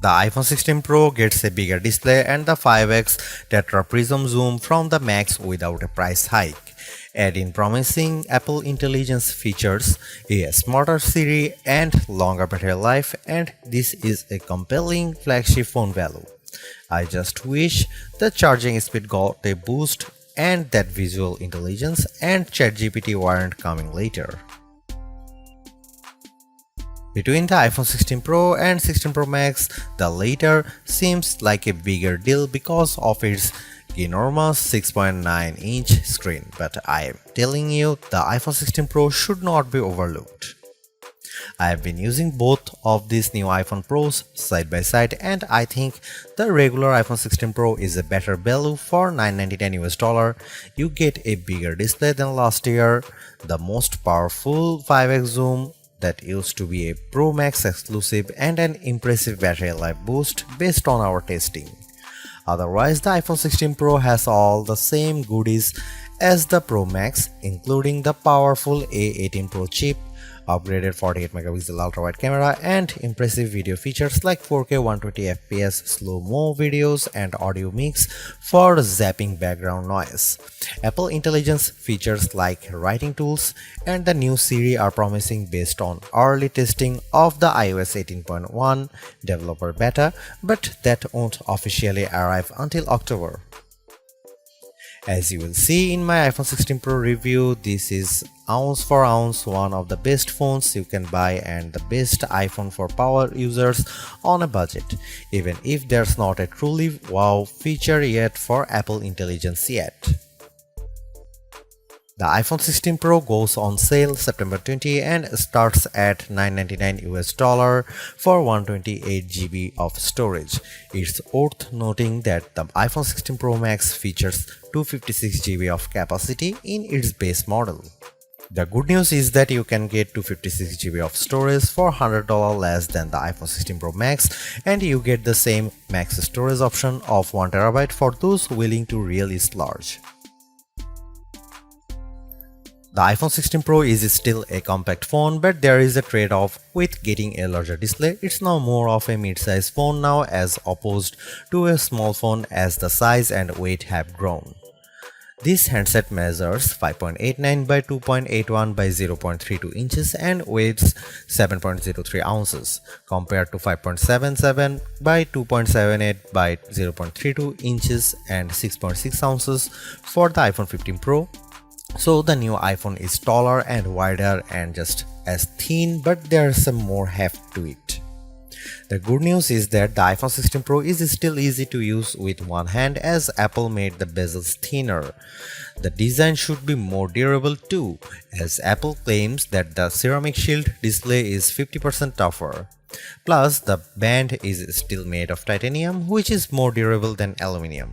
The iPhone 16 Pro gets a bigger display and the 5x tetra prism zoom from the Max without a price hike. Add in promising Apple Intelligence features, a smarter Siri and longer battery life, and this is a compelling flagship phone value. I just wish the charging speed got a boost and that visual intelligence and ChatGPT weren't coming later. Between the iPhone 16 Pro and 16 Pro Max, the latter seems like a bigger deal because of its enormous 6.9-inch screen, but I am telling you, the iPhone 16 Pro should not be overlooked. I have been using both of these new iPhone Pros side by side, and I think the regular iPhone 16 Pro is a better value for $999. You get a bigger display than last year, the most powerful 5x zoom that used to be a Pro Max exclusive, and an impressive battery life boost based on our testing. Otherwise, the iPhone 16 Pro has all the same goodies as the Pro Max, including the powerful A18 Pro chip, upgraded 48 megapixel ultra-wide camera, and impressive video features like 4K 120fps slow-mo videos and audio mix for zapping background noise. Apple Intelligence features like writing tools and the new Siri are promising based on early testing of the iOS 18.1 developer beta, but that won't officially arrive until October. As you will see in my iPhone 16 Pro review, this is ounce for ounce one of the best phones you can buy and the best iPhone for power users on a budget, even if there's not a truly wow feature yet for Apple Intelligence yet. The iPhone 16 Pro goes on sale September 20 and starts at $999 for 128GB of storage. It's worth noting that the iPhone 16 Pro Max features 256GB of capacity in its base model. The good news is that you can get 256GB of storage for $100 less than the iPhone 16 Pro Max, and you get the same max storage option of 1TB for those willing to really splurge. The iPhone 16 Pro is still a compact phone, but there is a trade-off with getting a larger display. It's now more of a mid-size phone now as opposed to a small phone as the size and weight have grown. This handset measures 5.89 by 2.81 by 0.32 inches and weighs 7.03 ounces, compared to 5.77 by 2.78 by 0.32 inches and 6.6 ounces for the iPhone 15 Pro. So the new iPhone is taller and wider and just as thin, but there's some more heft to it. The good news is that the iPhone 16 Pro is still easy to use with one hand as Apple made the bezels thinner. The design should be more durable too, as Apple claims that the ceramic shield display is 50% tougher. Plus, the band is still made of titanium, which is more durable than aluminum.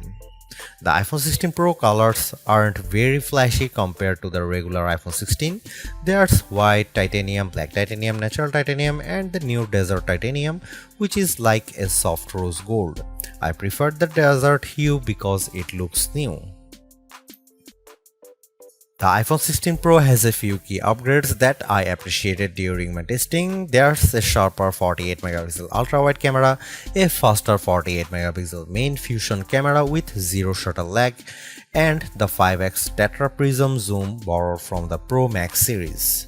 The iPhone 16 Pro colors aren't very flashy compared to the regular iPhone 16. There's white titanium, black titanium, natural titanium, and the new desert titanium, which is like a soft rose gold. I prefer the desert hue because it looks new. The iPhone 16 Pro has a few key upgrades that I appreciated during my testing. There's a sharper 48 megapixel ultra-wide camera, a faster 48 megapixel main fusion camera with zero shutter lag, and the 5x tetra prism zoom borrowed from the Pro Max series.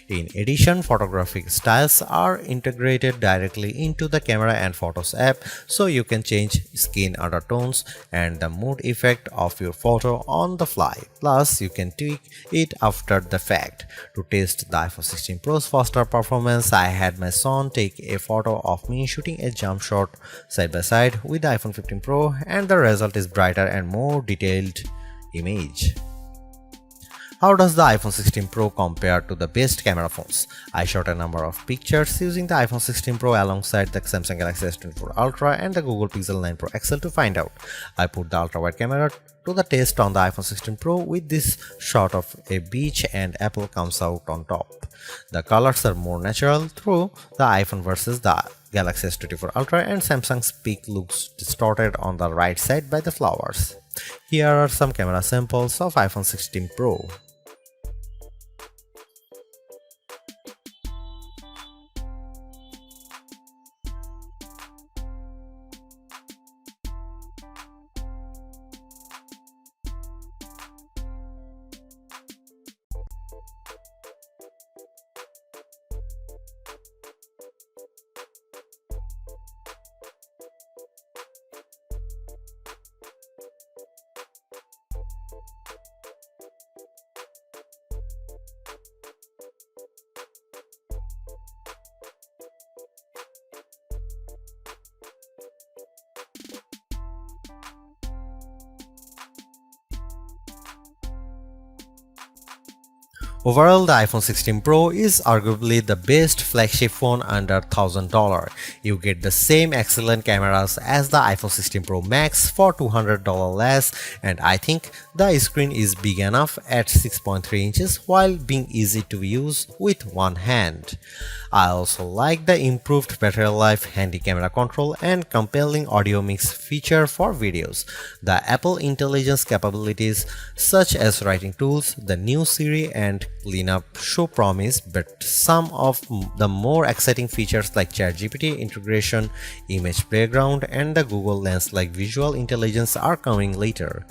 In addition, photographic styles are integrated directly into the Camera and Photos app, so you can change skin undertones and the mood effect of your photo on the fly. Plus, you can tweak it after the fact. To test the iPhone 16 Pro's faster performance, I had my son take a photo of me shooting a jump shot side by side with the iPhone 15 Pro, and the result is brighter and more detailed image. How does the iPhone 16 Pro compare to the best camera phones? I shot a number of pictures using the iPhone 16 Pro alongside the Samsung Galaxy S24 Ultra and the Google Pixel 9 Pro XL to find out. I put the ultra-wide camera to the test on the iPhone 16 Pro with this shot of a beach and Apple comes out on top. The colors are more natural through the iPhone versus the Galaxy S24 Ultra, and Samsung's peak looks distorted on the right side by the flowers. Here are some camera samples of iPhone 16 Pro. Overall, the iPhone 16 Pro is arguably the best flagship phone under $1,000. You get the same excellent cameras as the iPhone 16 Pro Max for $200 less, and I think the screen is big enough at 6.3 inches while being easy to use with one hand. I also like the improved battery life, handy camera control, and compelling audio mix feature for videos. The Apple Intelligence capabilities such as writing tools, the new Siri, and cleanup show promise, but some of the more exciting features like ChatGPT integration, image background, and the Google Lens like visual intelligence are coming later.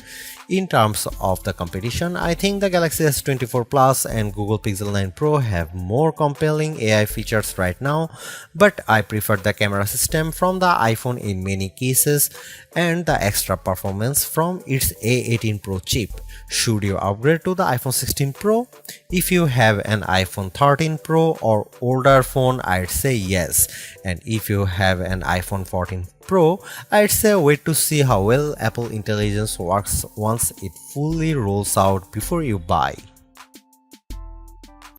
In terms of the competition, I think the Galaxy S24 Plus and Google Pixel 9 Pro have more compelling AI features right now, but I prefer the camera system from the iPhone in many cases and the extra performance from its A18 Pro chip. Should you upgrade to the iPhone 16 Pro? If you have an iPhone 13 Pro or older phone, I'd say yes. And if you have an iPhone 14 Pro, I'd say wait to see how well Apple Intelligence works once it fully rolls out before you buy.